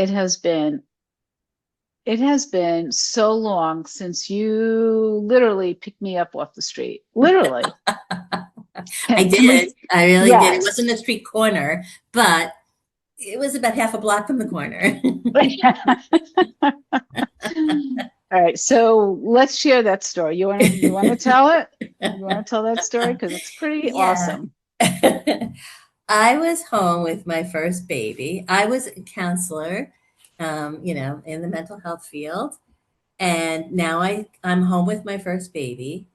It has been it has been so long since you literally picked me up off the street. Literally. I Can did. we? I really did. It Yes. wasn't a street corner, but it was about half a block from the corner. All right, so let's share that story. You wanna tell it? You wanna tell that story? Because it's pretty Yeah. awesome. I was home with my first baby. I was a counselor, in the mental health field. And now I'm home with my first baby,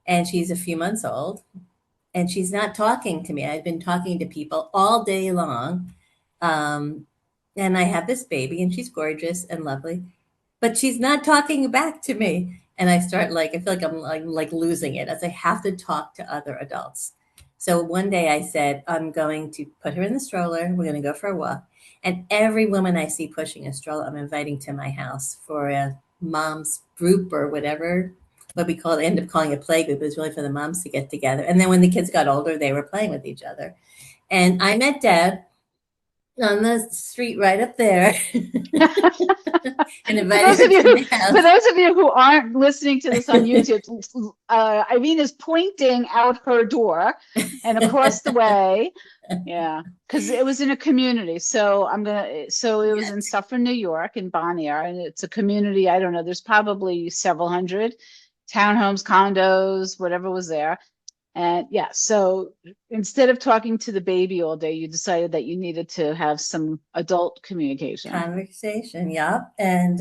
and she's a few months old, and she's not talking to me. I've been talking to people all day long. Um, and I have this baby, and she's gorgeous and lovely, but she's not talking back to me. And I feel like I'm like losing it as I have to talk to other adults. So one day I said, I'm going to put her in the stroller. We're going to go for a walk. And every woman I see pushing a stroller, I'm inviting to my house for a mom's group or whatever, what we call end up calling a play group. It was really for the moms to get together. And then when the kids got older, they were playing with each other. And I met Deb on the street right up there and For invited those her of you to who, my for house. those of you who aren't listening to this on YouTube, Irene is pointing out her door and across the way. Yeah, because it was in a community. So it was in Yes. Suffern, New York, in Bonnier, and it's a community. I don't know. There's probably several hundred townhomes, condos, whatever was there. And yeah, so instead of talking to the baby all day, you decided that you needed to have some adult communication. Conversation, yep. And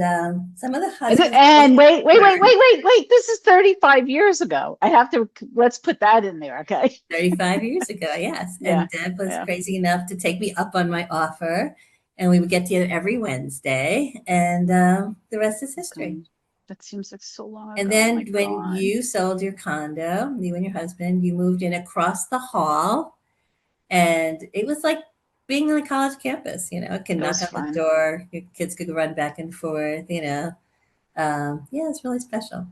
some of the And, th- husbands and really wait, wait, wait, concerned. wait, wait, wait. This is 35 years ago. Let's put that in there. Okay. 35 years ago, yes. Yeah. And Deb was Yeah. crazy enough to take me up on my offer. And we would get together every Wednesday. And the rest is history. Okay. That seems like so long And ago. Oh then my when God. you sold your condo, you and your husband, you moved in across the hall. And it was like being on a college campus, can It knock was on the fun. door, your kids could run back and forth. Yeah, it's really special.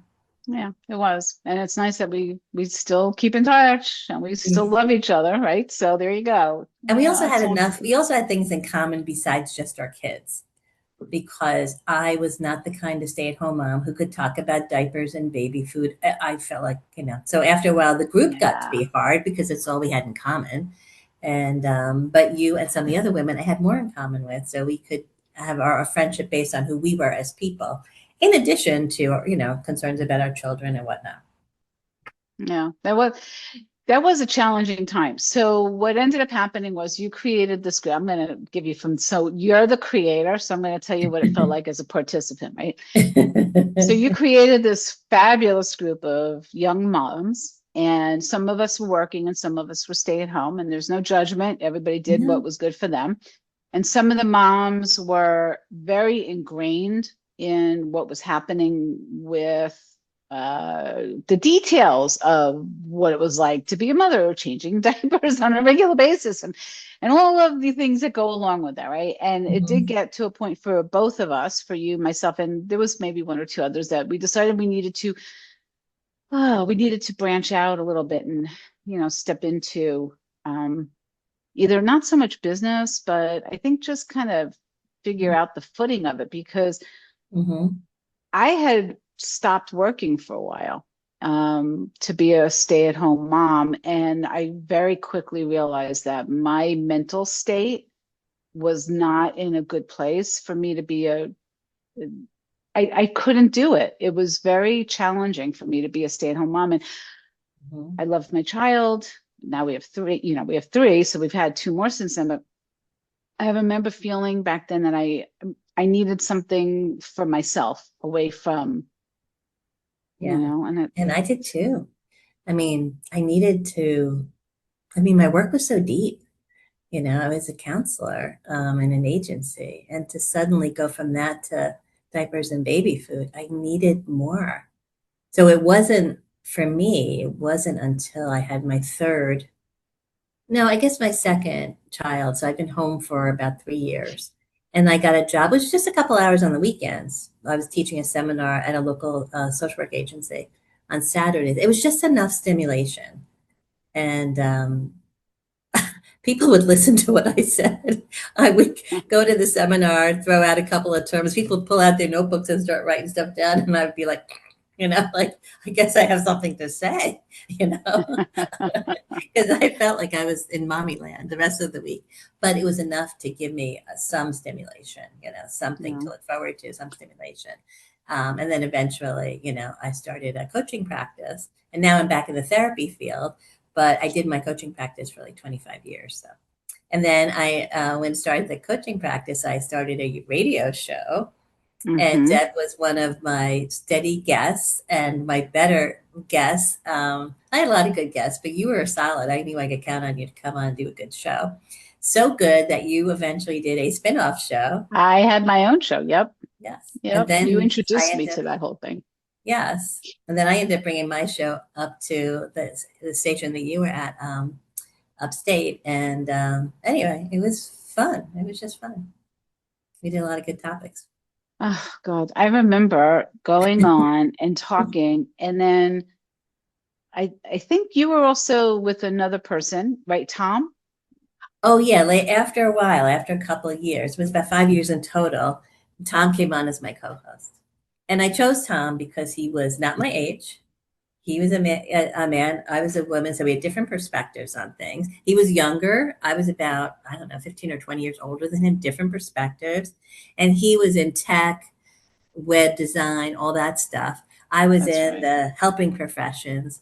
Yeah, it was. And it's nice that we still keep in touch and we still love each other, right? So there you go. And Yeah, it's we also had things in common besides just our kids, because I was not the kind of stay at home mom who could talk about diapers and baby food. I felt like, so after a while, the group got to yeah. be hard because it's all we had in common. And, but you and some of the other women I had more in common with. So we could have our friendship based on who we were as people, in addition to, concerns about our children and whatnot. Yeah. That was a challenging time. So what ended up happening was you created this group. I'm going to give you so you're the creator. So I'm going to tell you what it felt like as a participant, right? So you created this fabulous group of young moms, and some of us were working and some of us were stay at home, and there's no judgment. Everybody did what No. was good for them. And some of the moms were very ingrained in what was happening with the details of what it was like to be a mother, changing diapers on a regular basis, and all of the things that go along with that, right? And it did Mhm. get to a point for both of us, for you, myself, and there was maybe one or two others, that we decided we needed to branch out a little bit and step into either not so much business, but I think just kind of figure out the footing of it, because Mhm. I had stopped working for a while to be a stay-at-home mom, and I very quickly realized that my mental state was not in a good place for me to be I couldn't do it. It was very challenging for me to be a stay-at-home mom, and Mhm. I loved my child. Now we have three, so we've had two more since then. But I remember feeling back then that I needed something for myself away from, Yeah. and it, And I did too. I mean, my work was so deep. I was a counselor in an agency, and to suddenly go from that to diapers and baby food, I needed more. So for me, it wasn't until I had my third, no, I guess my second child. So I've been home for about 3 years. And I got a job, which was just a couple hours on the weekends. I was teaching a seminar at a local social work agency on Saturdays. It was just enough stimulation. And people would listen to what I said. I would go to the seminar, throw out a couple of terms. People would pull out their notebooks and start writing stuff down. And I would be like, like, I guess I have something to say, because I felt like I was in mommy land the rest of the week. But it was enough to give me some stimulation, something to Yeah. look forward to, some stimulation. And then eventually, I started a coaching practice. And now I'm back in the therapy field, but I did my coaching practice for like 25 years. So, and then when I started the coaching practice, I started a radio show, and Mm-hmm. Deb was one of my steady guests and my better guests. I had a lot of good guests, but you were solid. I knew I could count on you to come on and do a good show. So good that you eventually did a spin-off show. I had my own show. Yep. Yes. And Yep. You then I introduced me ended to up, that whole thing. yes. And then I ended up bringing my show up to the station that you were at, upstate. And anyway, it was fun. It was just fun. We did a lot of good topics. Oh God. I remember going on and talking, and then I think you were also with another person, right, Tom? Oh yeah, like after a while, after a couple of years, it was about 5 years in total. Tom came on as my co-host, and I chose Tom because he was not my age. He was a man. I was a woman, so we had different perspectives on things. He was younger. I was about, I don't know, 15 or 20 years older than him. Different perspectives, and he was in tech, web design, all that stuff. I was That's in right. the helping professions.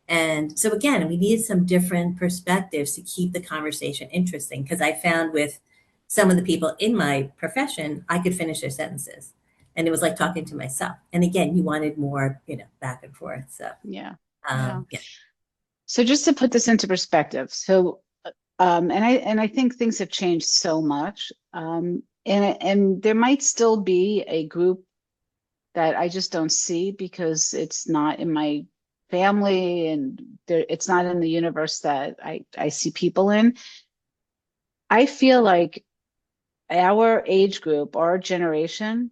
And so again, we needed some different perspectives to keep the conversation interesting, because I found with some of the people in my profession, I could finish their sentences. And it was like talking to myself. And again, you wanted more, back and forth. So Yeah. Yeah. yeah. So just to put this into perspective, so and I think things have changed so much. And there might still be a group that I just don't see because it's not in my family and it's not in the universe that I see people in. I feel like our age group, our generation,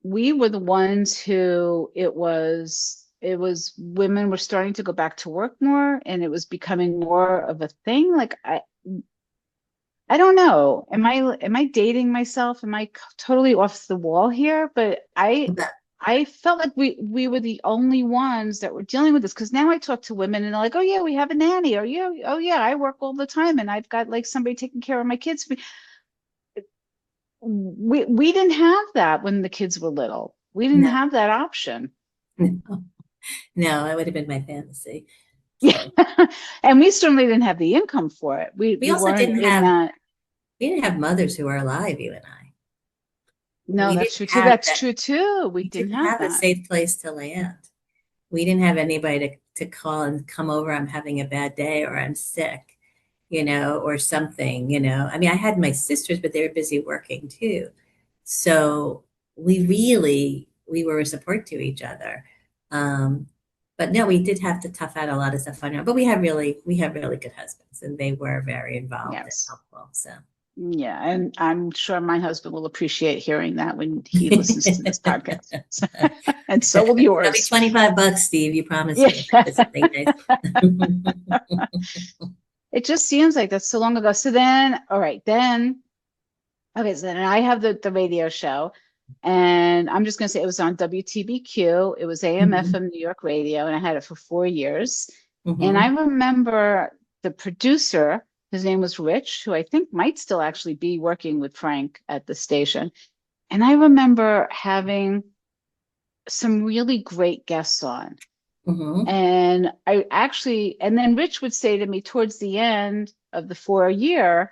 we were the ones who it was women were starting to go back to work more, and it was becoming more of a thing. Like I don't know. Am I dating myself? Am I totally off the wall here? But I felt like we were the only ones that were dealing with this, because now I talk to women and they're like, oh yeah, we have a nanny, or yeah, oh yeah, I work all the time and I've got like somebody taking care of my kids. We didn't have that when the kids were little. We didn't No, have that option. no, no, that would have been my fantasy. Yeah. So And we certainly didn't have the income for it. We we we also weren't didn't in have that. we didn't have mothers who are alive, you and I. No, We that's didn't true too. have That's that. true too. We We didn't didn't have have a that. safe place to land. We didn't have anybody to call and come over. I'm having a bad day, or I'm sick, or something, I mean, I had my sisters, but they were busy working too. So we were a support to each other. Um, but no, we did have to tough out a lot of stuff on our own. But we have really good husbands, and they were very involved and Yes. helpful. So Yeah, and I'm sure my husband will appreciate hearing that when he listens to this podcast. And so will that'll be yours. $25, Steve. You promised Yeah. me. It's something nice. It just seems like that's so long ago. So then, all right, then, okay, so then I have the radio show, and I'm just gonna say it was on WTBQ. It was AM Mhm, FM New York radio, and I had it for 4 years. And I mhm, remember the producer, his name was Rich, who I think might still actually be working with Frank at the station. And I remember having some really great guests on. mhm, And then Rich would say to me towards the end of the fourth year,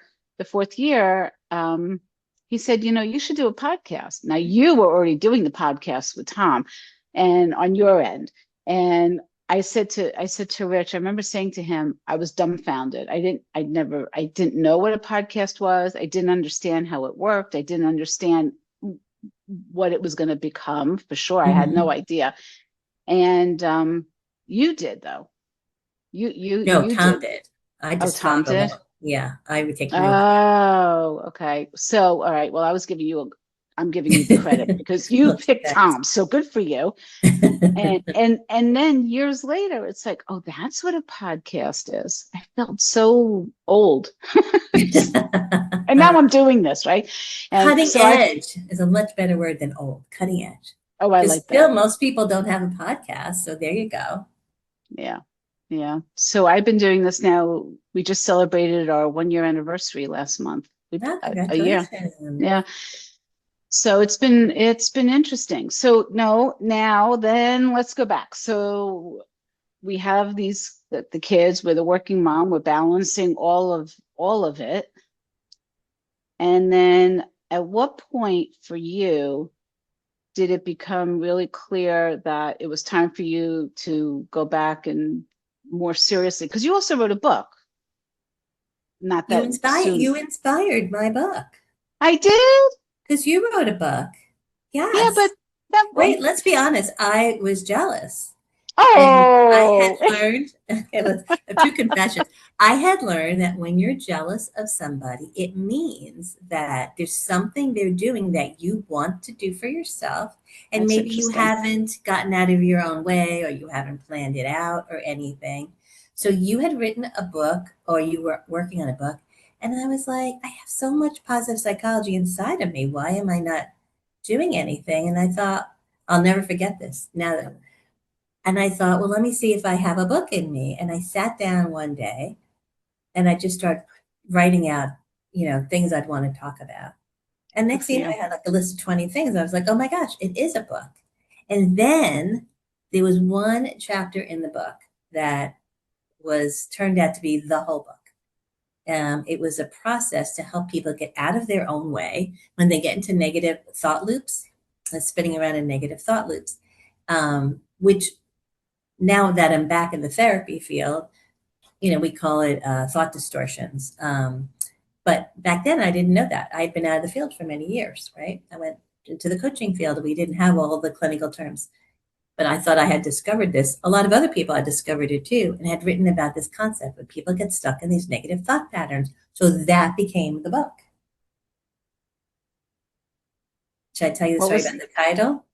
he said, you should do a podcast. Now you were already doing the podcast with Tom and on your end. And I said to Rich, I remember saying to him, I was dumbfounded. I didn't know what a podcast was. I didn't understand how it worked. I didn't understand what it was going to become for sure. I had no mhm. idea. And you did though. No, You Tom did. did. I Oh, just Tom followed did. along. Yeah, I would take notes. Oh, okay. So, all right. Well, I was giving you. I'm giving you the credit because you Well, picked thanks. Tom. So good for you. And then years later, it's like, oh, that's what a podcast is. I felt so old. And now I'm doing this, right? And Cutting so edge is a much better word than old. Cutting edge. oh, I Because like still, that. most people don't have a podcast. So there you go. Yeah. Yeah. So I've been doing this now. We just celebrated our 1 year anniversary last month. Oh, A year. congratulations. Yeah. So it's been interesting. So no, now then let's go back. So we have the kids with a working mom, we're balancing all of it. And then at what point for you did it become really clear that it was time for you to go back and more seriously? Because you also wrote a book, not that soon. You inspired my book I did? because you wrote a book. Yeah, but Yes. that one. Wait, let's be honest. I was jealous. And I had Oh, learned, okay, a true confession. I had learned that when you're jealous of somebody, it means that there's something they're doing that you want to do for yourself. And that's maybe you interesting. haven't gotten out of your own way or you haven't planned it out or anything. So you had written a book or you were working on a book. And I was like, I have so much positive psychology inside of me. Why am I not doing anything? And I thought, I'll never forget this. And I thought, well, let me see if I have a book in me. And I sat down one day and I just started writing out, things I'd want to talk about. And Good next for thing you know, you. I had like a list of 20 things. I was like, oh my gosh, it is a book. And then there was one chapter in the book that was turned out to be the whole book. It was a process to help people get out of their own way when they get into negative thought loops, spinning around in negative thought loops, which now that I'm back in the therapy field, we call it thought distortions. But back then, I didn't know that. I had been out of the field for many years, right? I went into the coaching field. We didn't have all the clinical terms, but I thought I had discovered this. A lot of other people had discovered it too and had written about this concept when people get stuck in these negative thought patterns. So that became the book. Should I tell you the What story was about the title?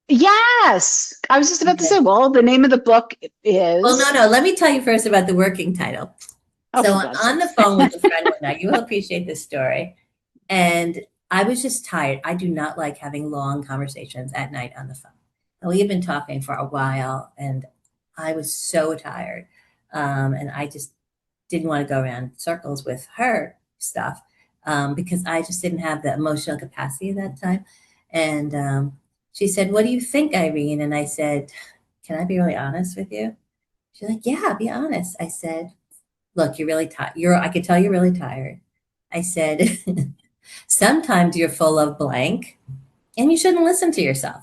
Yes. I was just about to say, Okay. well, the name of the book Well, no, is, no. Let me tell you first about the working title. oh, So for I'm God's on the sakes. phone with a friend one night. You will appreciate this story. And I was just tired. I do not like having long conversations at night on the phone. And we had been talking for a while, and I was so tired. And I just didn't want to go around in circles with her stuff because I just didn't have the emotional capacity at that time. And she said, "What do you think, Irene?" And I said, "Can I be really honest with you?" She's like, "Yeah, be honest." I said, "Look, you're really tired. I could tell you're really tired." I said, "Sometimes you're full of blank and you shouldn't listen to yourself."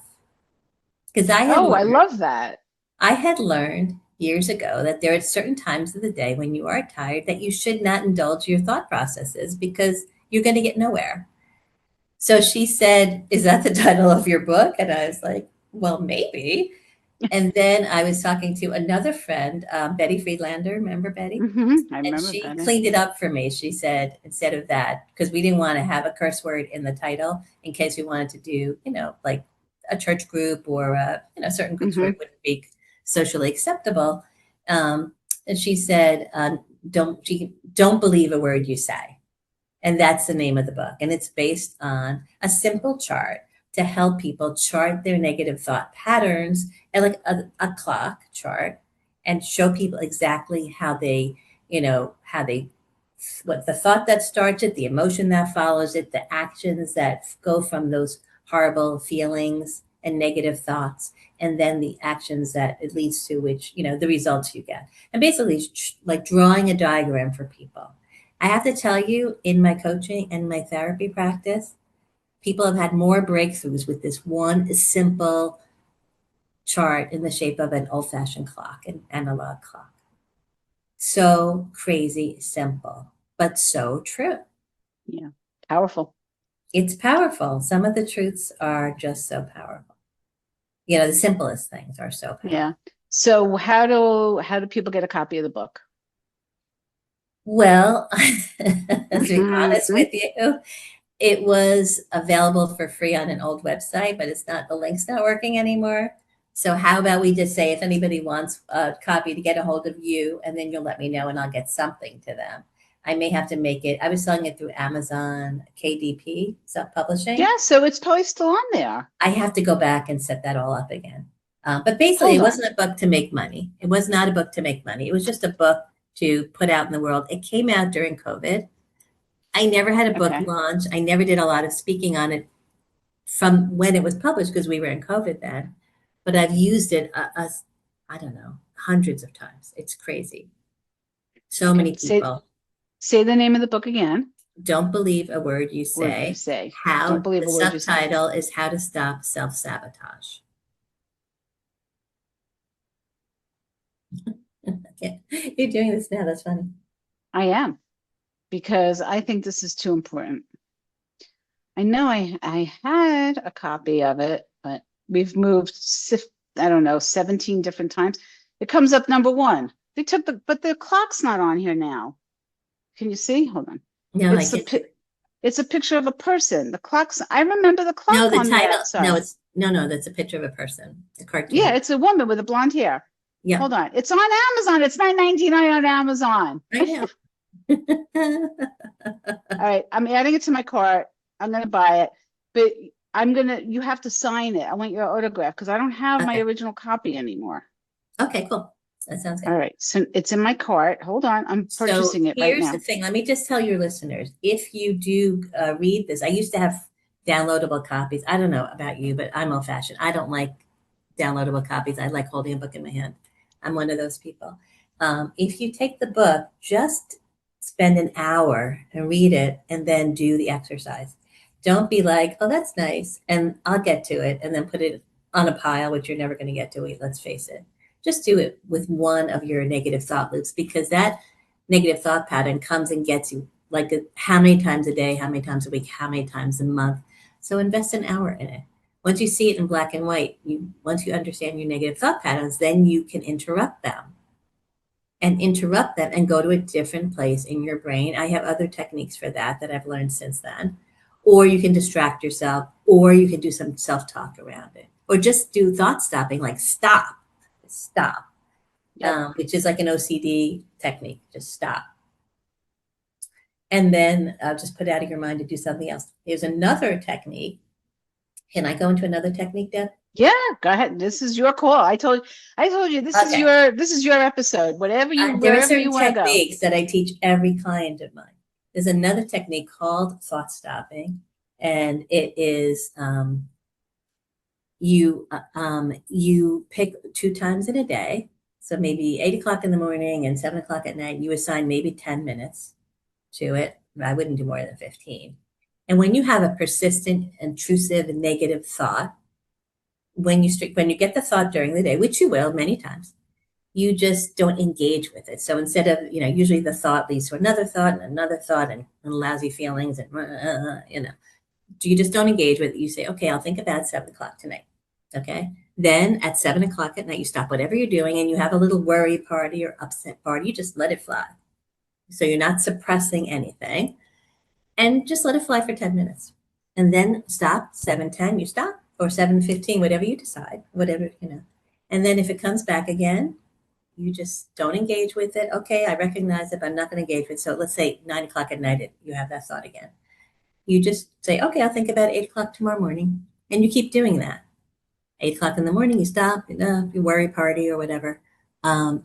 Because Oh, I love that. I had learned years ago that there are certain times of the day when you are tired that you should not indulge your thought processes because you're going to get nowhere. So she said, "Is that the title of your book?" And I was like, "Well, maybe." And then I was talking to another friend, Betty Friedlander. Remember Betty? I And remember she that. cleaned it up for me. She said, instead of that, because we didn't want to have a curse word in the title in case we wanted to do, like a church group or, certain groups where Mm-hmm. it wouldn't be socially acceptable. Um, and she said, don't believe a word you say. And that's the name of the book. And it's based on a simple chart to help people chart their negative thought patterns and like a clock chart and show people exactly how they, what the thought that starts it, the emotion that follows it, the actions that go from those horrible feelings and negative thoughts, and then the actions that it leads to, which, the results you get. And basically, like drawing a diagram for people. I have to tell you, in my coaching and my therapy practice, people have had more breakthroughs with this one simple chart in the shape of an old fashioned clock, an analog clock. So crazy simple, but so true. Yeah. Powerful. It's powerful. Some of the truths are just so powerful. The simplest things are so powerful. Yeah. So how do people get a copy of the book? Well, to be honest with you, It was available for free on an old website, but the link's not working anymore. So how about we just say if anybody wants a copy to get a hold of you, and then you'll let me know and I'll get something to them. I may have to make it. I was selling it through Amazon KDP, self-publishing. Yeah, so it's probably still on there. I have to go back and set that all up again. But basically, Hold it on. wasn't a book to make money. It was not a book to make money. It was just a book to put out in the world. It came out during COVID. I never had a book Okay. launch. I never did a lot of speaking on it from when it was published because we were in COVID then. But I've used it, I don't know, hundreds of times. It's crazy. So Okay. many people Say the name of the book again. don't believe a word you Word you say. say. Don't How believe the a word you say. subtitle is How to Stop Self-Sabotage. Okay. You're doing this now. That's funny. I am, because I think this is too important. I know I had a copy of it, but we've moved, I don't know, 17 different times. It comes up number one. They took but the clock's not on here now. Can you see? Hold on. No, I It's can. it's a picture of a person. The clock's, I remember the No, clock the on the title. No, outside. it's no. That's a picture of a person. A Yeah, cartoon. it's a woman with a blonde hair. Yeah, Hold on. It's on Amazon. It's $9.99 on Amazon. I know. All right, I'm adding it to my cart. I'm gonna buy it, but you have to sign it. I want your autograph because I don't have my Okay. original copy anymore. Okay. Cool. That sounds All good. right, so it's in my cart. Hold on, I'm So purchasing it right here's the now. thing. Let me just tell your listeners, if you do read this, I used to have downloadable copies. I don't know about you, but I'm old fashioned. I don't like downloadable copies. I like holding a book in my hand. I'm one of those people. If you take the book, just spend an hour and read it and then do the exercise. Don't be like, oh, that's nice. And I'll get to it and then put it on a pile, which you're never going to get to. Let's face it. Just do it with one of your negative thought loops because that negative thought pattern comes and gets you like how many times a day, how many times a week, how many times a month. So invest an hour in it. Once you see it in black and white, once you understand your negative thought patterns, then you can interrupt them and go to a different place in your brain. I have other techniques for that I've learned since then. Or you can distract yourself, or you can do some self-talk around it, or just do thought stopping, like stop, Yep. which is like an OCD technique. Just stop. And then just put out of your mind to do something else. There's another technique. Can I go into another technique, Deb? Yeah, go ahead. This is your call. I told you Okay. this is your episode. There are Wherever you certain want to go. techniques that I teach every client of mine. There's another technique called thought stopping, and it is you pick 2 times in a day. So maybe 8 o'clock in the morning and 7 o'clock at night. You assign maybe 10 minutes to it. I wouldn't do more than 15. And when you have a persistent, intrusive, negative thought, when you get the thought during the day, which you will many times, you just don't engage with it. So instead of, usually the thought leads to another thought and another thought and lousy feelings and, you just don't engage with it. You say, okay, I'll think about 7 o'clock tonight. Okay. Then at 7 o'clock at night, you stop whatever you're doing and you have a little worry party or upset party. You just let it fly. So you're not suppressing anything and just let it fly for 10 minutes and then stop. 7:10, you stop, or 7:15, whatever you decide, whatever. And then if it comes back again, you just don't engage with it. Okay, I recognize it, but I'm not going to engage with it. So let's say 9 o'clock at night, you have that thought again. You just say, okay, I'll think about 8 o'clock tomorrow morning. And you keep doing that. 8 o'clock in the morning, you stop, you worry party or whatever. And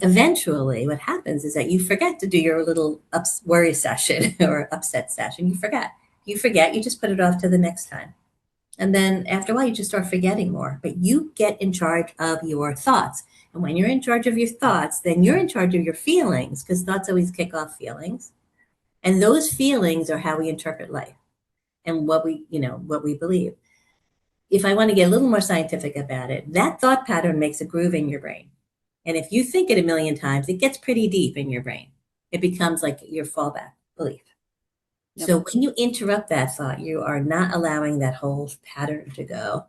eventually what happens is that you forget to do your little worry session or upset session. You forget, you just put it off to the next time. And then after a while, you just start forgetting more, but you get in charge of your thoughts. And when you're in charge of your thoughts, then you're in charge of your feelings, because thoughts always kick off feelings. And those feelings are how we interpret life and what we believe. If I want to get a little more scientific about it, that thought pattern makes a groove in your brain. And if you think it a million times, it gets pretty deep in your brain. It becomes like your fallback belief. Yep. So when you interrupt that thought, you are not allowing that whole pattern to go.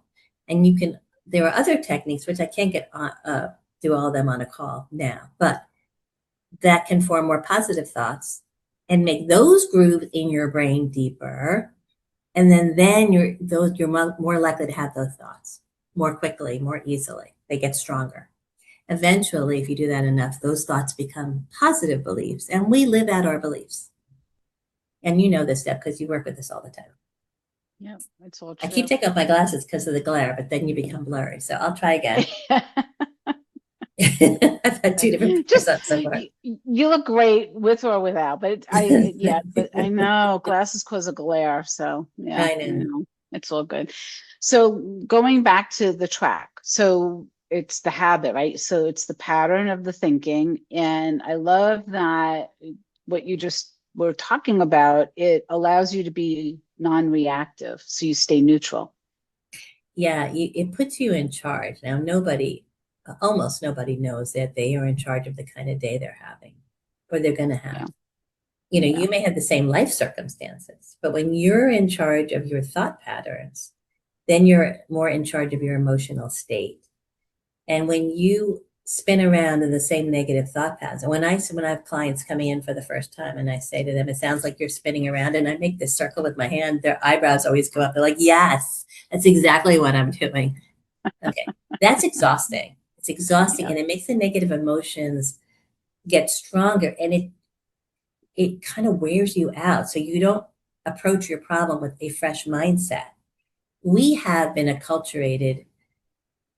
And there are other techniques, which I can't get do all of them on a call now, but that can form more positive thoughts and make those grooves in your brain deeper. And then you're more likely to have those thoughts more quickly, more easily. They get stronger. Eventually, if you do that enough, those thoughts become positive beliefs, and we live out our beliefs. And you know this, Steph, because you work with this all the time. Yeah, it's all I keep true. taking off my glasses because of the glare, but then you become blurry. So I'll try again. I've had two different pairs Just up so far. you look great with or without, but yeah, but I know glasses cause a glare, so yeah, I I know. know it's all good. So going back to the track, so it's the habit, right? So it's the pattern of the thinking, and I love that what you just were talking about, it allows you to be non-reactive, so you stay neutral. Yeah, it puts you in charge. Now, almost nobody knows that they are in charge of the kind of day they're having or they're going to Yeah, have. yeah, You may have the same life circumstances, but when you're in charge of your thought patterns, then you're more in charge of your emotional state. And when you spin around in the same negative thought patterns, and when I have clients coming in for the first time and I say to them, it sounds like you're spinning around, and I make this circle with my hand, their eyebrows always go up. They're like, yes, that's exactly what I'm doing. Okay. That's exhausting. It's exhausting yeah, and it makes the negative emotions get stronger, and it kind of wears you out. So you don't approach your problem with a fresh mindset. We have been acculturated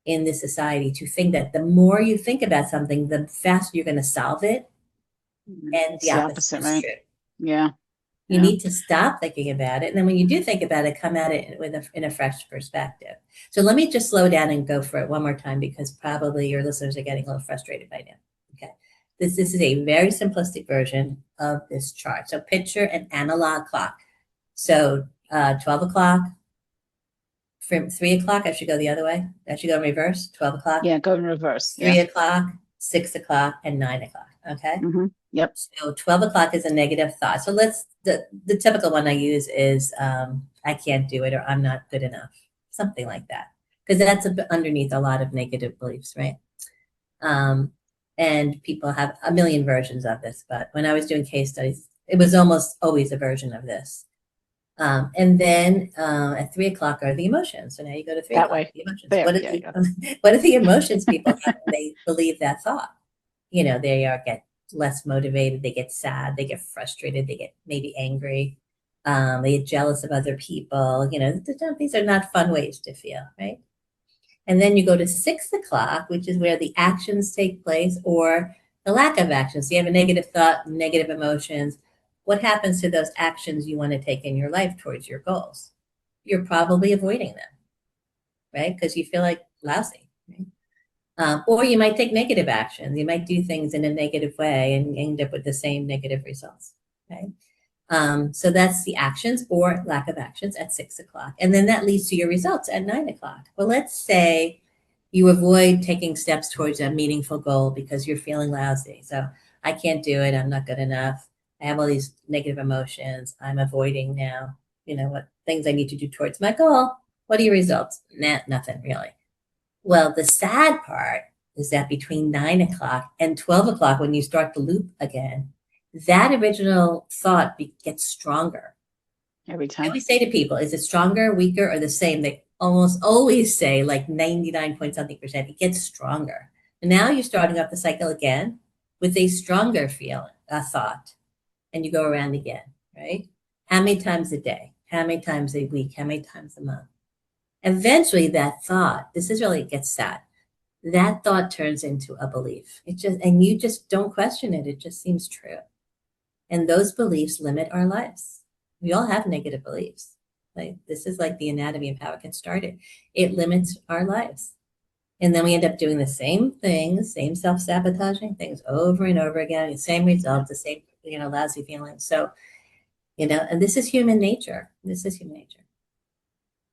in this society to think that the more you think about something, the faster you're going to solve it. And the it's the opposite opposite, is right? true. Yeah, You yeah. need to stop thinking about it. And then when you do think about it, come at it in a fresh perspective. So let me just slow down and go for it one more time because probably your listeners are getting a little frustrated by now. Okay. This is a very simplistic version of this chart. So picture an analog clock. So 12 o'clock, from 3 o'clock, I should go the other way. I should go in reverse, 12 o'clock, Yeah, go in reverse. Yeah. 3 o'clock, 6 o'clock, and 9 o'clock. Okay. Yep. So 12 o'clock is a negative thought. So the typical one I use is I can't do it or I'm not good enough, something like that. Because that's underneath a lot of negative beliefs, right? Um, and people have a million versions of this. But when I was doing case studies, it was almost always a version of this. And then at 3 o'clock are the emotions. So now you go to three That o'clock, way. the emotions. There. Yeah, yeah. What are the emotions people have when they believe that thought? Get less motivated, they get sad, they get frustrated, they get maybe angry, they get jealous of other people. These are not fun ways to feel, right? And then you go to 6 o'clock, which is where the actions take place or the lack of actions. So you have a negative thought, negative emotions. What happens to those actions you want to take in your life towards your goals? You're probably avoiding them, right? Because you feel like lousy, right? Or you might take negative actions. You might do things in a negative way and end up with the same negative results. Okay. So that's the actions or lack of actions at 6 o'clock. And then that leads to your results at 9 o'clock. Well, let's say you avoid taking steps towards a meaningful goal because you're feeling lousy. So I can't do it. I'm not good enough. I have all these negative emotions. I'm avoiding now, what things I need to do towards my goal. What are your results? Nah, nothing really. Well, the sad part is that between 9 o'clock and 12 o'clock, when you start the loop again, that original thought gets stronger. Every I time. always say to people, is it stronger, weaker, or the same? They almost always say, like 99 point something percent, it gets stronger. And now you're starting up the cycle again with a stronger feeling, a thought, and you go around again, right? How many times a day? How many times a week? How many times a month? Eventually, that thought, this is really, it gets sad. That thought turns into a belief. And you just don't question it. It just seems true. And those beliefs limit our lives. We all have negative beliefs. Like this is like the anatomy of how it gets started. It limits our lives. And then we end up doing the same things, same self-sabotaging things over and over again, the same results, the same, lousy feelings. So, and this is human nature. This is human nature.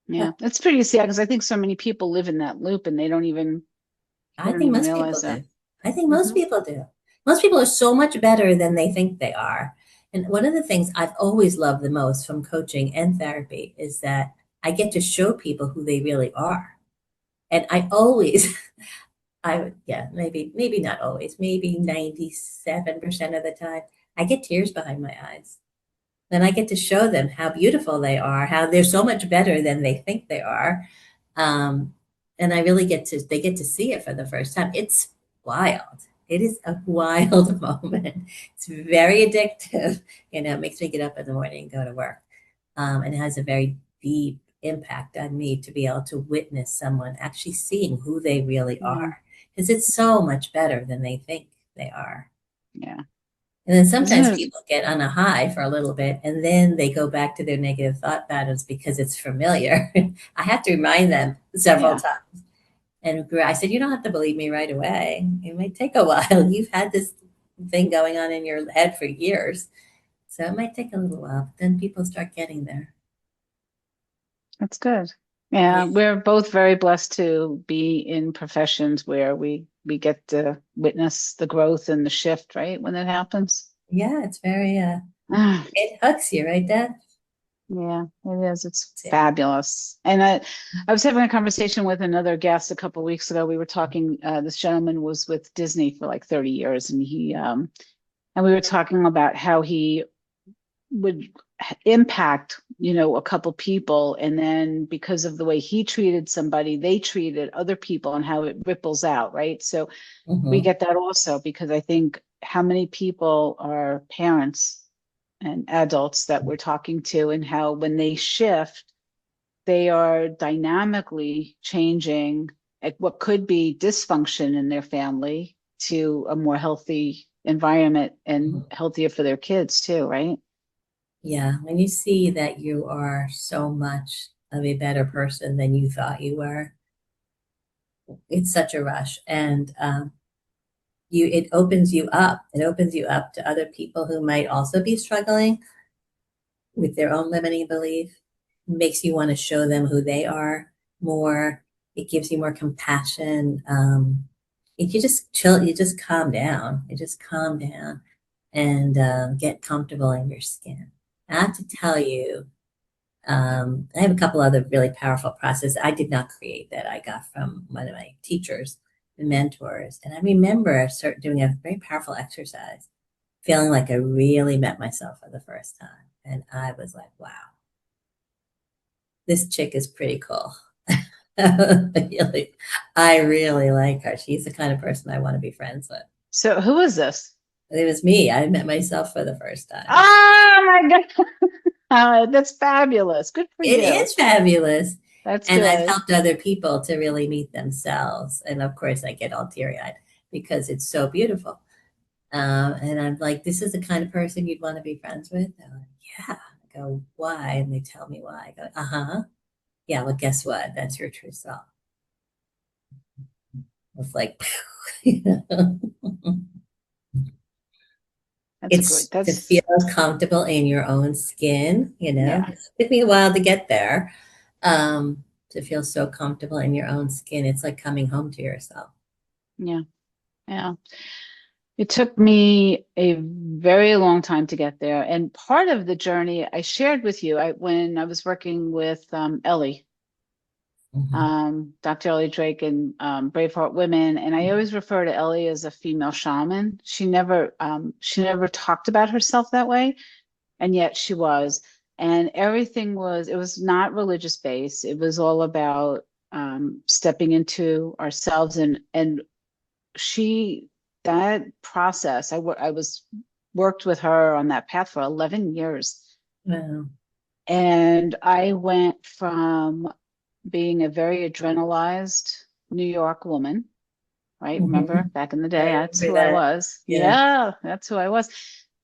Yeah, it's pretty sad because I think so many people live in that loop and they I don't think even most realize people that. do. I think most Hmm. people do. Most people are so much better than they think they are. And one of the things I've always loved the most from coaching and therapy is that I get to show people who they really are. And I always, yeah, maybe not always, maybe 97% of the time, I get tears behind my eyes. then I get to show them how beautiful they are, how they're so much better than they think they are. Um, and I really they get to see it for the first time. It's wild. It is a wild moment. It's very addictive. It makes me get up in the morning and go to work. And it has a very deep impact on me to be able to witness someone actually seeing who they really Yeah. are. Because it's so much better than they think they are. Yeah. And then Isn't sometimes it? people get on a high for a little bit and then they go back to their negative thought patterns because it's familiar. I have to remind them several Yeah. times. And I said, you don't have to believe me right away. It might take a while. You've had this thing going on in your head for years. So it might take a little while, but then people start getting there. That's good. Yeah, Yeah, we're both very blessed to be in professions where we get to witness the growth and the shift, right? When it happens. yeah, it's very Ah, it hooks you, right, Dad? yeah, it is. It's Yeah. fabulous. And I was having a conversation with another guest a couple of weeks ago. We were talking, this gentleman was with Disney for like 30 years and and we were talking about how he would impact, a couple people, and then because of the way he treated somebody, they treated other people, and how it ripples out, right? So we Mm-hmm. get that also, because I think how many people are parents and adults that we're talking to, and how when they shift, they are dynamically changing at what could be dysfunction in their family to a more healthy environment and Mm-hmm. healthier for their kids too, right? Yeah, when you see that you are so much of a better person than you thought you were, it's such a rush. And it opens you up. It opens you up to other people who might also be struggling with their own limiting belief. It makes you want to show them who they are more. It gives you more compassion. You just chill, you just calm down. You just calm down and get comfortable in your skin. I have to tell you, I have a couple other really powerful processes I did not create that I got from one of my teachers and mentors. And I remember doing a very powerful exercise, feeling like I really met myself for the first time. And I was like, wow, this chick is pretty cool. I really like her. She's the kind of person I want to be friends with. So who is this? It was me. I met myself for the first time. Oh my God. That's fabulous. Good for It you. is fabulous. That's And I've good. helped other people to really meet themselves. And of course, I get all teary eyed because it's so beautiful. And I'm like, this is the kind of person you'd want to be friends with? They're like, yeah. I go, why? And they tell me why. I go, uh-huh. Yeah, well, guess what? That's your true self. It's like, That's great. it's to feel comfortable in your own skin. Yeah, It took me a while to get there. To feel so comfortable in your own skin. It's like coming home to yourself. yeah, yeah. It took me a very long time to get there. And part of the journey I shared with you, when I was working with Ellie, Mhm. Dr. Ellie Drake and Braveheart Women, and I always refer to Ellie as a female shaman. She never talked about herself that way, and yet she was. And it was not religious based. It was all about stepping into ourselves, and she that process. I was worked with her on that path for 11 years, Wow. and I went from being a very adrenalized New York woman, right? Remember Mhm. back in the I day, that's remember who I that. was. Yeah. Yeah, that's who I was.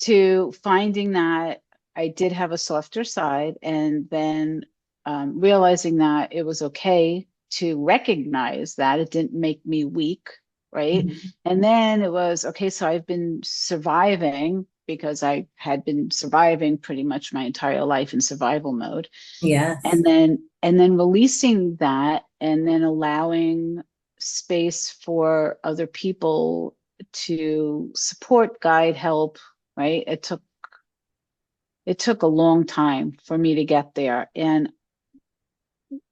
To finding that I did have a softer side, and then realizing that it was okay to recognize that it didn't make me weak, right? Mhm. And then it was okay, so I've been surviving because I had been surviving pretty much my entire life in survival mode, Yes. and then releasing that, and then allowing space for other people to support, guide, help, right? It took a long time for me to get there. And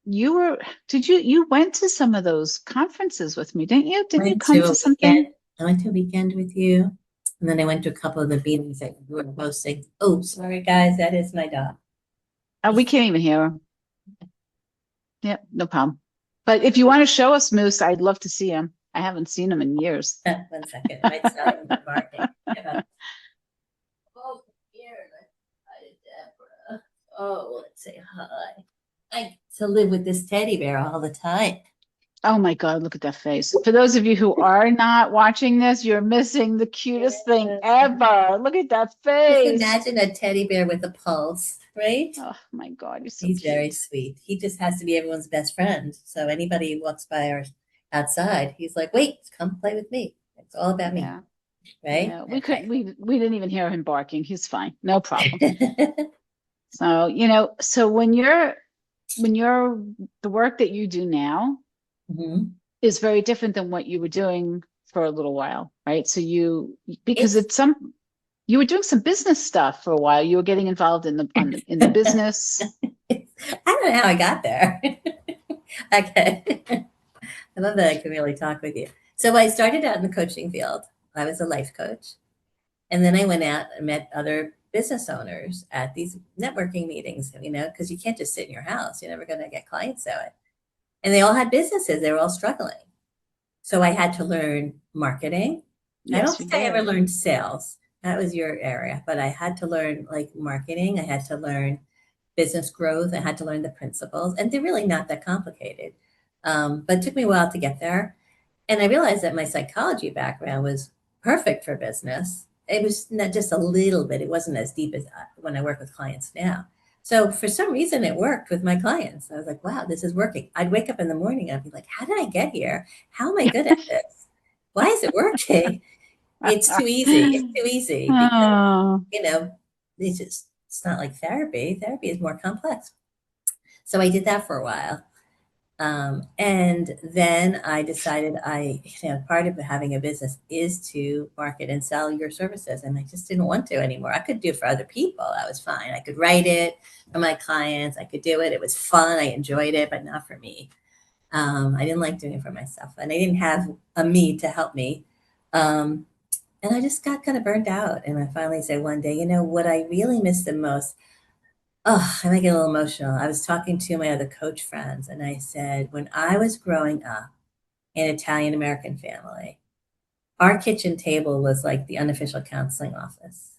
you were did you went to some of those conferences with me, didn't you? Didn't you Went come to to a something? weekend. I went to a weekend with you. And then I went to a couple of the meetings that you were hosting. Oh, sorry, guys, that is my dog. We can't even hear him. Yep, no problem. But if you want to show us Moose, I'd love to see him. I haven't seen him in years. 1 second. I might sound like I'm barking. Oh, here. Hi, Deborah. Oh, let's say hi. I get to live with this teddy bear all the time. Oh my God, look at that face. For those of you who are not watching this, you're missing the cutest thing ever. Look at that Just face. imagine a teddy bear with a pulse, right? Oh my God, you're so He's very cute. sweet. He just has to be everyone's best friend. So anybody who walks by or outside, he's like, wait, come play with me. It's all about me, Yeah. right? Yeah. Okay. We didn't even hear him barking. He's fine. No problem. So, so when you're the work that you do now Mhm. is very different than what you were doing for a little while, right? So because It's you were doing some business stuff for a while. You were getting involved in the business. I don't know how I got there. Okay. I love that I can really talk with you. So I started out in the coaching field. I was a life coach. And then I went out and met other business owners at these networking meetings, because you can't just sit in your house. You're never going to get clients that way. And they all had businesses. They were all struggling. So I had to learn marketing. I don't Yes, you think I ever did. learned sales. That was your area, but I had to learn like marketing. I had to learn business growth. I had to learn the principles, and they're really not that complicated. But it took me a while to get there. And I realized that my psychology background was perfect for business. It was not just a little bit, it wasn't as deep as when I work with clients now. So for some reason, it worked with my clients. I was like, wow, this is working. I'd wake up in the morning and I'd be like, how did I get here? How am I good at this? Why is it working? It's too easy. It's too easy because, Oh, you know, it's not like therapy. Therapy is more complex. So I did that for a while. And then I decided part of having a business is to market and sell your services. And I just didn't want to anymore. I could do it for other people. That was fine. I could write it for my clients. I could do it. It was fun. I enjoyed it, but not for me. I didn't like doing it for myself. And I didn't have a me to help me. Um, and I just got kind of burned out. And I finally said one day, what I really miss the most. Oh, I might get a little emotional. I was talking to my other coach friends, and I said, when I was growing up in an Italian American family, our kitchen table was like the unofficial counseling office.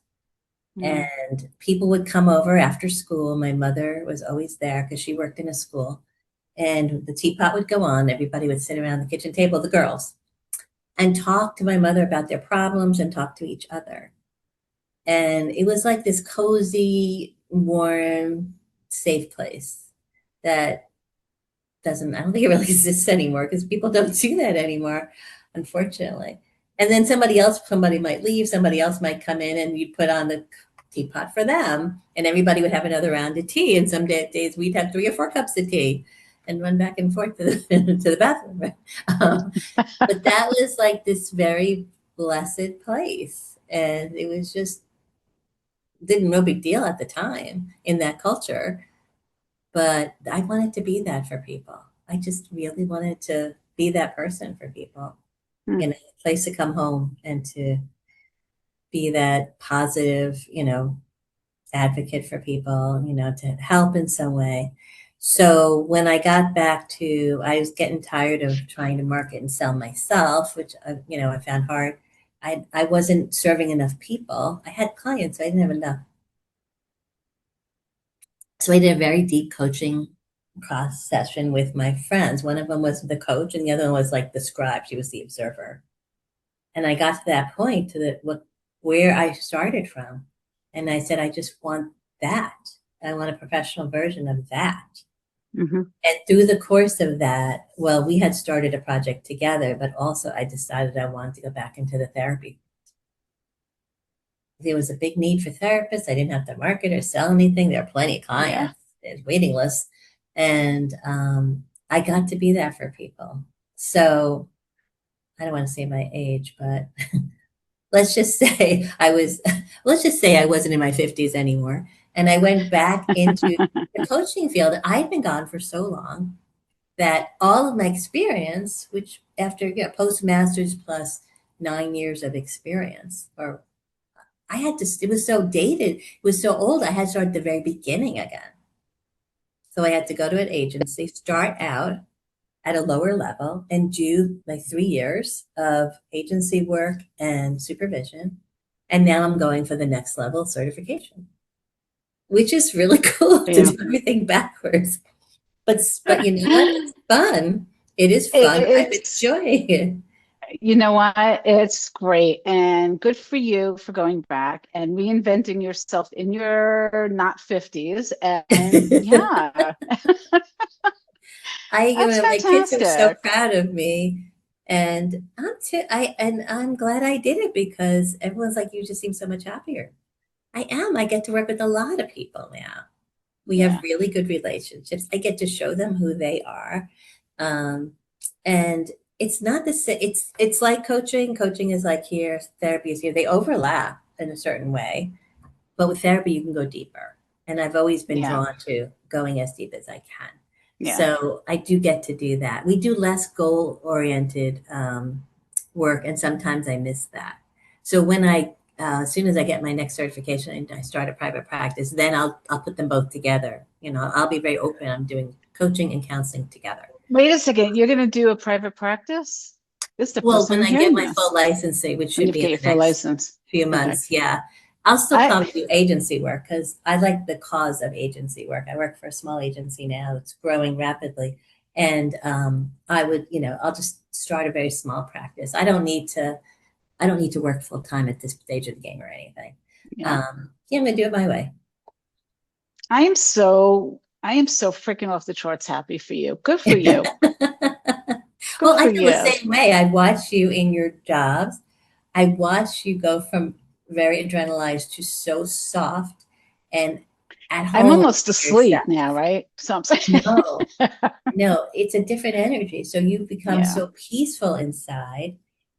yeah. And people would come over after school. My mother was always there because she worked in a school. And the teapot would go on. Everybody would sit around the kitchen table, the girls, and talk to my mother about their problems and talk to each other. And it was like this cozy, warm, safe place that I don't think it really exists anymore because people don't do that anymore, unfortunately. And then somebody might leave, somebody else might come in, and you'd put on the teapot for them, and everybody would have another round of tea. And some days we'd have 3 or 4 cups of tea and run back and forth to the bathroom. Right? But that was like this very blessed place. And it was just, didn't no big deal at the time in that culture. But I wanted to be that for people. I just really wanted to be that person for people, Hmm. a place to come home and to be that positive, advocate for people, to help in some way. So when I was getting tired of trying to market and sell myself, which, I found hard. I wasn't serving enough people. I had clients, I didn't have enough. So I did a very deep coaching cross session with my friends. One of them was the coach, and the other one was like the scribe. She was the observer. And I got to that point where I started from, and I said, I just want that. I want a professional version of that. Hmm. And through the course of that, well, we had started a project together, but also I decided I wanted to go back into the therapy. There was a big need for therapists. I didn't have to market or sell anything. There were plenty of Yeah. clients. There's waiting lists. And I got to be that for people. So I don't want to say my age, but let's just say let's just say I wasn't in my 50s anymore. And I went back into the coaching field. I'd been gone for so long that all of my experience, which after postmasters plus 9 years of experience, or it was so dated, it was so old, I had to start at the very beginning again. So I had to go to an agency, start out at a lower level and do like 3 years of agency work and supervision. And now I'm going for the next level certification, which is really cool to Yeah. do everything backwards. But you know what? It's fun. It is fun. I'm It's, enjoying it. you know what? It's great and good for you for going back and reinventing yourself in your not 50s. And yeah, that's My kids are so fantastic. proud of me, and I'm glad I did it because everyone's like, you just seem so much happier. I am. I get to work with a lot of people now. We have Yeah. really good relationships. I get to show them who they are. Um, and it's not the same. It's like coaching. Coaching is like here, therapy is here. They overlap in a certain way, but with therapy, you can go deeper. And I've always been Yeah. drawn to going as deep as I can. Yeah. So I do get to do that. We do less goal oriented work, and sometimes I miss that. So as soon as I get my next certification and I start a private practice, then I'll put them both together. You know, I'll be very open. I'm doing coaching and counseling together. Wait a second. You're going to do a private practice? This is the Well, first time when I'm I get hearing my full this. licensing, which When should you be in get your the full next license. few Okay. months, yeah. I'll still I, probably do agency work because I like the cause of agency work. I work for a small agency now that's growing rapidly. And I'll just start a very small practice. I don't need to work full time at this stage of the game or anything. yeah. Yeah, I'm gonna do it my way. I am so freaking off the charts happy for you. Good for you. Good Well, I for feel the you. same way. I watch you in your jobs. I watch you go from very adrenalized to so soft and at I'm home almost with yourself. asleep now, right? So I'm saying, No, no, it's a different energy. So you become yeah, so peaceful inside,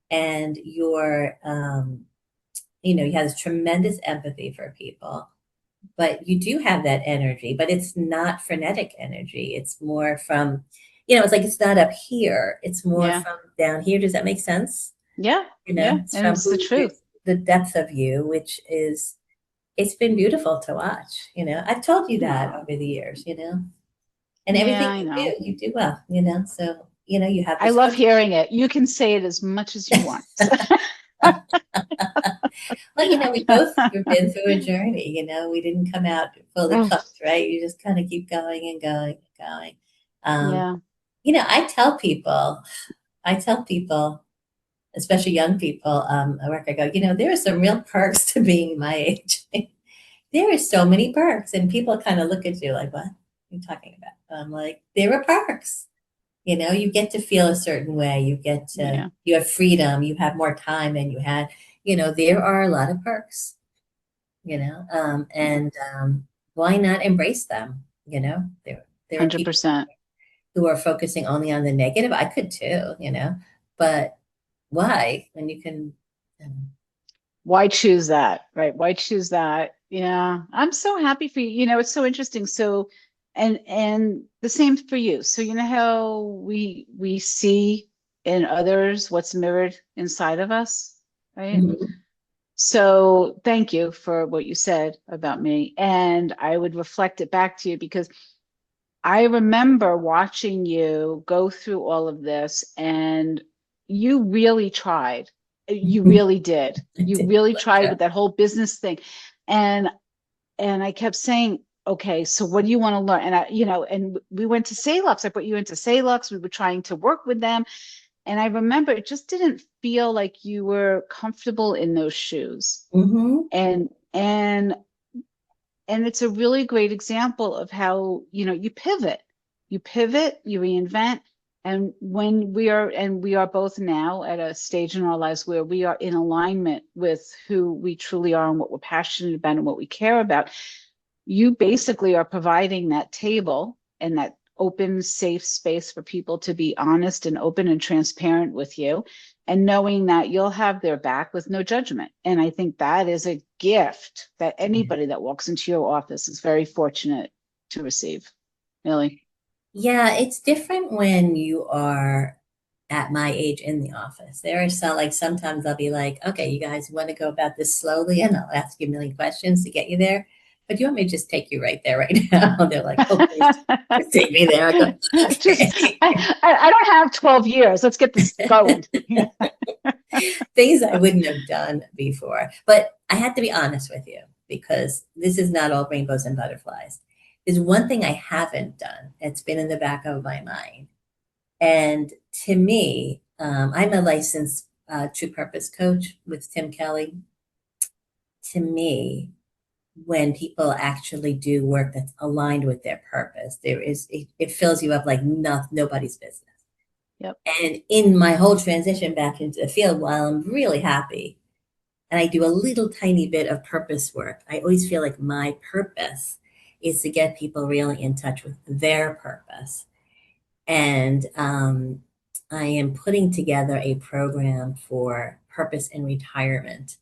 and you have this tremendous empathy for people, but you do have that energy, but it's not frenetic energy. It's more from, it's like it's not up here. It's more yeah, from down here. Does that make sense? yeah, yeah. It's And from it's the truth. the depth of you, which is, it's been beautiful to watch. I've told you that Oh, over the years, and yeah, everything I know. you do well, so, you have I this love coach. hearing it. You can say it as much as you want. Well, we've been through a journey, we didn't come out fully Oh, cooked, right? You just kind of keep going and going and going. Um, yeah. I tell people, especially young people, at work, I go, there are some real perks to being my age. There are so many perks, and people kind of look at you like, what are you talking about? I'm like, there are perks. You get to feel a certain way. Yeah. You have freedom. You have more time than you had. There are a lot of perks, Yeah. and why not embrace them? There are people 100%. who are focusing only on the negative. I could too, but why when you can? Why choose that, right? Why choose that? Yeah. I'm so happy for you. It's so interesting. So, and the same for you. So, you know how we see in others what's mirrored inside of us, right? Mhm. So thank you for what you said about me. And I would reflect it back to you because I remember watching you go through all of this and you really tried. You really did. I You did really like tried with that. that whole business thing. And I kept saying, okay, so what do you want to learn? And and we went to Salux. I put you into Salux. We were trying to work with them. And I remember it just didn't feel like you were comfortable in those shoes. Hmm. And it's a really great example of how you pivot, you reinvent. And we are both now at a stage in our lives where we are in alignment with who we truly are and what we're passionate about and what we care about. You basically are providing that table and that open, safe space for people to be honest and open and transparent with you, and knowing that you'll have their back with no judgment. And I think that is a gift that anybody that walks into your office is very fortunate to receive. Really. Yeah, it's different when you are at my age in the office. There are some, like, sometimes I'll be like, okay, you guys want to go about this slowly, and I'll ask you a million questions to get you there. But do you want me to just take you right there right now? They're like, oh, please, just take me there. I go, Just, okay. I don't have 12 years. Let's get this going. Things I wouldn't have done before. But I had to be honest with you, because this is not all rainbows and butterflies. There's one thing I haven't done. It's been in the back of my mind. And to me, I'm a licensed True Purpose coach with Tim Kelly. To me, when people actually do work that's aligned with their purpose, it fills you up like nobody's business. Yep. And in my whole transition back into the field, while I'm really happy, and I do a little tiny bit of purpose work, I always feel like my purpose is to get people really in touch with their purpose. And I am putting together a program for purpose in retirement,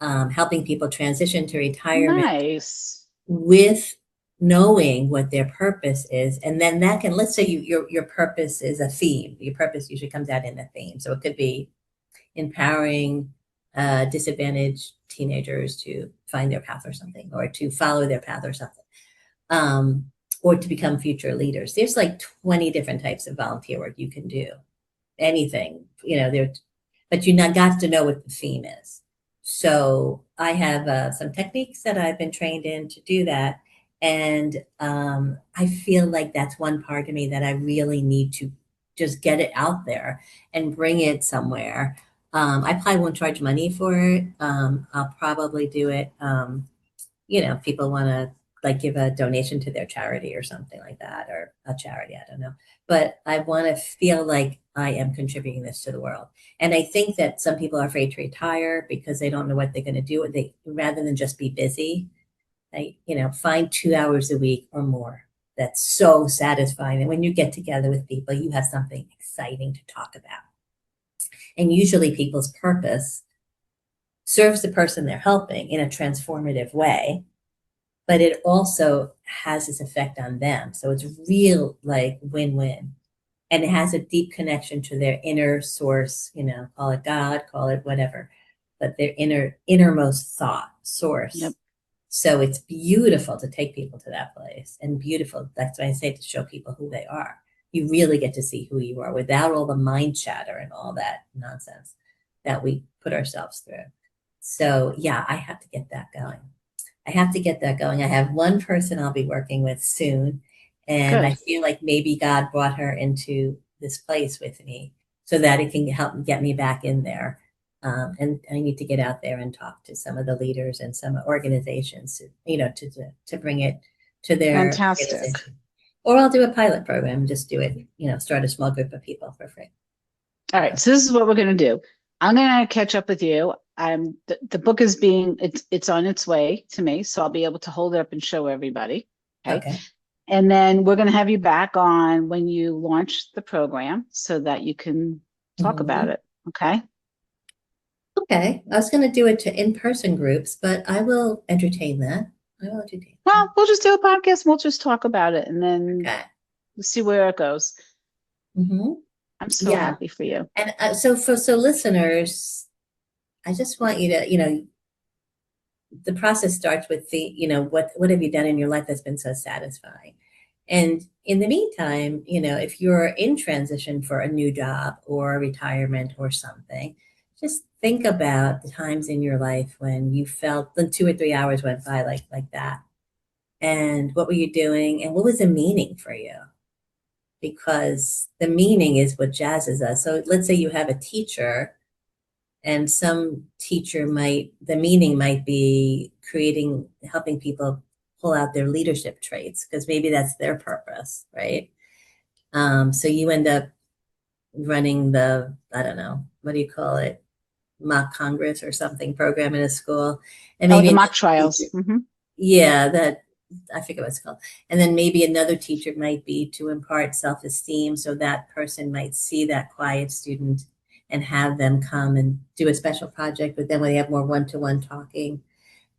helping people transition to retirement Nice. with knowing what their purpose is. And then that can, let's say your purpose is a theme. Your purpose usually comes out in a theme. So it could be empowering disadvantaged teenagers to find their path or something, or to follow their path or something, or to become future leaders. There's like 20 different types of volunteer work you can do. Anything, but you not got to know what the theme is. So I have some techniques that I've been trained in to do that. And I feel like that's one part of me that I really need to just get it out there and bring it somewhere. I probably won't charge money for it. I'll probably do it. People want to like give a donation to their charity or something like that, or a charity, I don't know. But I want to feel like I am contributing this to the world. And I think that some people are afraid to retire because they don't know what they're going to do. They, rather than just be busy, find 2 hours a week or more. That's so satisfying. And when you get together with people, you have something exciting to talk about. And usually people's purpose serves the person they're helping in a transformative way, but it also has its effect on them. So it's real, like, win-win. And it has a deep connection to their inner source, call it God, call it whatever, but their innermost thought source. Yep. So it's beautiful to take people to that place, and beautiful. That's why I say, to show people who they are. You really get to see who you are without all the mind chatter and all that nonsense that we put ourselves through. So yeah, I have to get that going. I have one person I'll be working with soon. And Good. I feel like maybe God brought her into this place with me so that it can help get me back in there. And I need to get out there and talk to some of the leaders and some organizations, to bring it to their Fantastic. organization. Or I'll do a pilot program and just do it, start a small group of people for free. All right. So this is what we're going to do. I'm going to catch up with you. The book is it's on its way to me, so I'll be able to hold it up and show everybody. Okay. And then we're going to have you back on when you launch the program so that you can talk about it. Okay. Okay. I was going to do it to in-person groups, but I will entertain that. Well, we'll just do a podcast. We'll just talk about it, and then we'll see where it goes. Mm-hmm. I'm so happy for you. And so listeners, I just want you to, the process starts with what have you done in your life that's been so satisfying? And in the meantime, if you're in transition for a new job or retirement or something, just think about the times in your life when you felt the 2 or 3 hours went by like that. And what were you doing? And what was the meaning for you? Because the meaning is what jazzes us. So let's say you have a teacher, and some teacher the meaning might be helping people pull out their leadership traits, because maybe that's their purpose, right? So you end up running the, I don't know, what do you call it? Mock Congress or something program in a school. And maybe the mock trials. Mm-hmm. Yeah, I forget what it's called. And then maybe another teacher might be to impart self-esteem. So that person might see that quiet student and have them come and do a special project. But then when they have more one-to-one talking,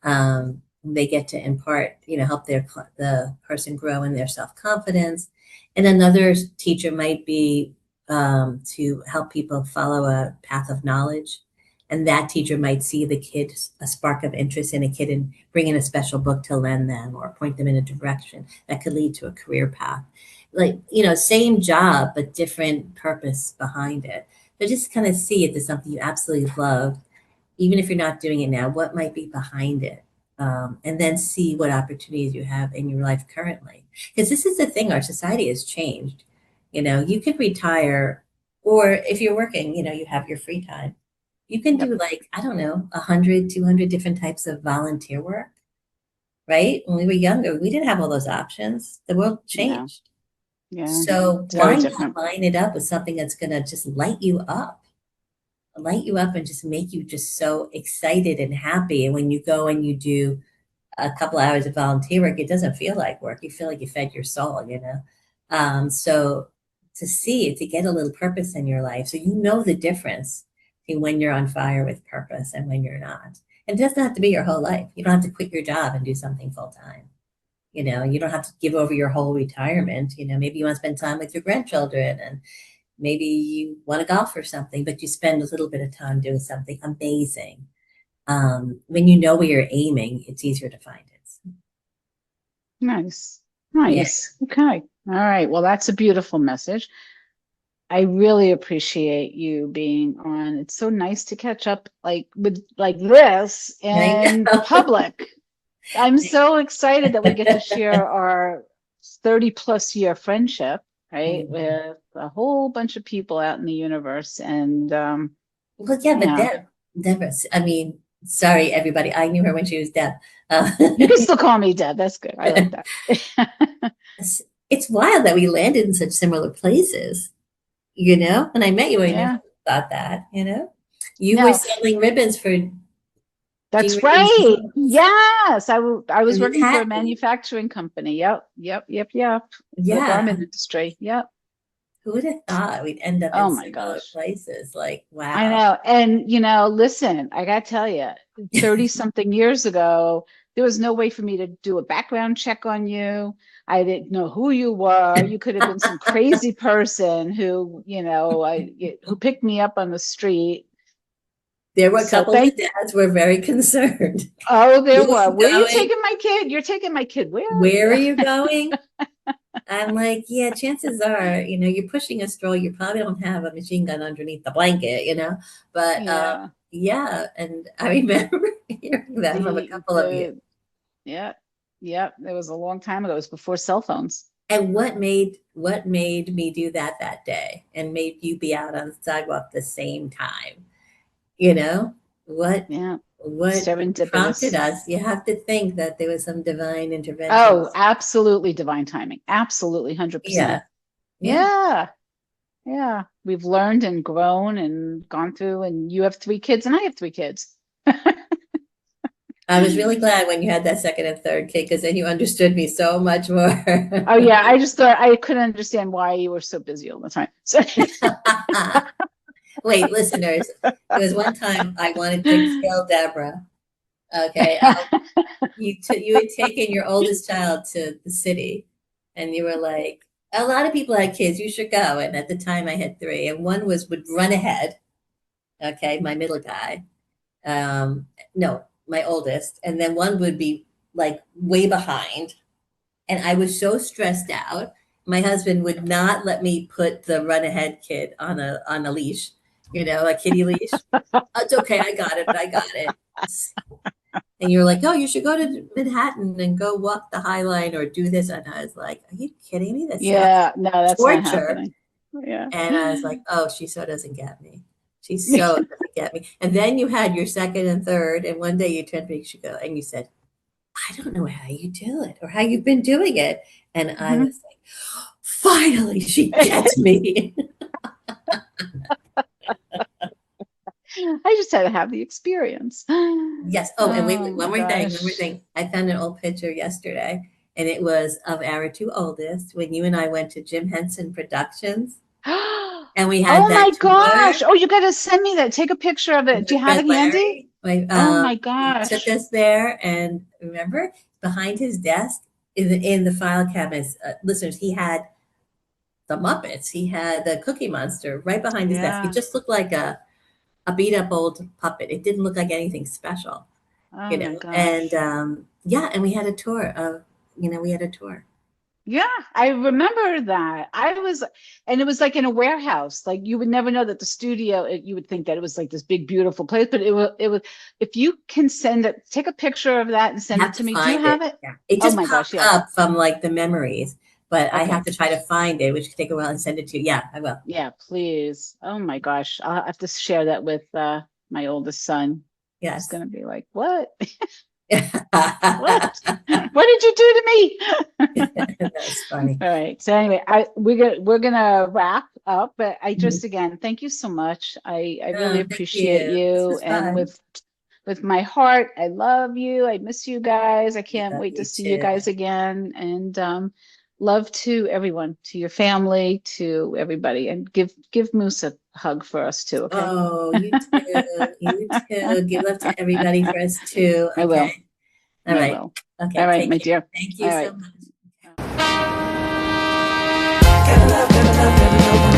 they get to impart, help the person grow in their self-confidence. And another teacher might be to help people follow a path of knowledge. And that teacher might see the kid, a spark of interest in a kid, and bring in a special book to lend them or point them in a direction that could lead to a career path. Like, same job, but different purpose behind it. So just kind of see it as something you absolutely love, even if you're not doing it now, what might be behind it? And then see what opportunities you have in your life currently. Because this is the thing, our society has changed. You could retire, or if you're working, you have your free time. You can Yep. do like, I don't know, 100, 200 different types of volunteer work, right? When we were younger, we didn't have all those options. The world Yeah. changed. Yeah. So It's very why not different. line it up with something that's going to just light you up and just make you just so excited and happy. And when you go and you do a couple hours of volunteer work, it doesn't feel like work. You feel like you fed your soul. So to see it, to get a little purpose in your life, so you know the difference between when you're on fire with purpose and when you're not. And it doesn't have to be your whole life. You don't have to quit your job and do something full time. You don't have to give over your whole retirement. Maybe you want to spend time with your grandchildren, and maybe you want to golf or something, but you spend a little bit of time doing something amazing. When you know where you're aiming, it's easier to find it. Nice. Yeah. Nice. Okay. All right. Well, that's a beautiful message. I really appreciate you being on. It's so nice to catch up with like this I in know. public. I'm so excited that we get to share our 30+ year friendship, right? With a whole bunch of people out in the universe. And Well, yeah, but yeah, Deborah, I mean, sorry, everybody. I knew her when she was Deb. Uh, you can still call me Deb. That's good. I like that. it's wild that we landed in such similar places. When I met you, I never Yeah. thought that. You were No, selling ribbons for G that's Ribbons right. Homes Yes. I was in working for a Manhattan. manufacturing company. Yep. Yep. Yep. Yep. The Yeah. garment industry. Yep. Who would have thought we'd end up Oh in my similar gosh. places? Like, I wow. know. And, listen, I got to tell you, 30 something years ago, there was no way for me to do a background check on you. I didn't know who you were. You could have been some crazy person who picked me up on the street. There were a So couple thank, of dads were very concerned. oh, there Where are were. you Where are you going? taking my kid? You're taking my kid. Where? Where are Yeah. you going? I'm like, yeah, chances are, you're pushing a stroll. You probably don't have a machine gun underneath the blanket. But Yeah. yeah, and I remember hearing that from a couple of you. Yeah. Yeah. It was a long time ago. It was before cell phones. And what made me do that day and made you be out on the sidewalk the same time? You know, what Yeah. what prompted Serendipitous. us? You have to think that there was some divine intervention. Oh, absolutely divine timing. Absolutely, 100%. Yeah, yeah. Yeah. Yeah. We've learned and grown and gone through, and you have 3 kids, and I have 3 kids. I was really glad when you had that second and third kid because then you understood me so much more. Oh, yeah. I just thought I couldn't understand why you were so busy all the time. So, Wait, listeners, there was one time I wanted to kill Deborah. Okay, you had taken your oldest child to the city, and you were like, a lot of people had kids. You should go. And at the time, I had three, and one would run ahead. Okay, my middle guy. No, my oldest, and then one would be like way behind. And I was so stressed out. My husband would not let me put the run ahead kid on a leash, a kitty leash. It's okay, I got it. And you're like, oh, you should go to Manhattan and go walk the High Line or do this. And I was like, are you kidding me? That sounds yeah, no, that's not torture. happening. Yeah. And I was like, oh, she so doesn't get me. She so doesn't get me. And then you had your second and third, and one day you turned to me, she go, and you said, I don't know how you do it or how you've been doing it. And I Mhm. was like, finally, she gets me. I just had to have the experience. Yes. Oh, and wait, Oh wait, my one more gosh. thing. I found an old picture yesterday, and it was of our two oldest when you and I went to Jim Henson Productions, and we had Oh that my tour gosh. Oh, you got to send me that. Take a picture of it. Do with you have Fred it handy? Larry. My, Oh my he took gosh. us there, and remember, behind his desk in the file cabinets, listeners, he had the Muppets. He had the Cookie Monster right behind his desk. It Yeah. just looked like a beat up old puppet. It didn't look like anything special, Oh my And gosh. yeah, and we had a tour of, we had a tour. Yeah, I remember that. And it was like in a warehouse. Like you would never know that the studio, you would think that it was like this big, beautiful place, but it was, if you can take a picture of that and I send have it to to me. Do you find it. have it? Yeah, it Oh just my gosh, popped yeah. up from like the memories, but I have Okay. to try to find it, which could take a while, and send it to you. Yeah, I will. Yeah, please. Oh my gosh. I'll have to share that with my oldest son. He's Yes. gonna be like, what? What? What did you do to me? That's funny. All right. So anyway, we're gonna wrap up, but I Mhm. just again thank you so much. I really Oh, thank appreciate you. This you, was and fun. with my heart, I love you. I miss you guys. I I can't love wait to you see you too. guys again. And love to everyone, to your family, to everybody, and give Moose a hug for us too. Okay. Oh, you too. You too. Give love to everybody for us too. I will. Okay. All I right. will. All Okay. right, Take my care. dear. Thank All you so right. much. Gotta love, gotta love, gotta love.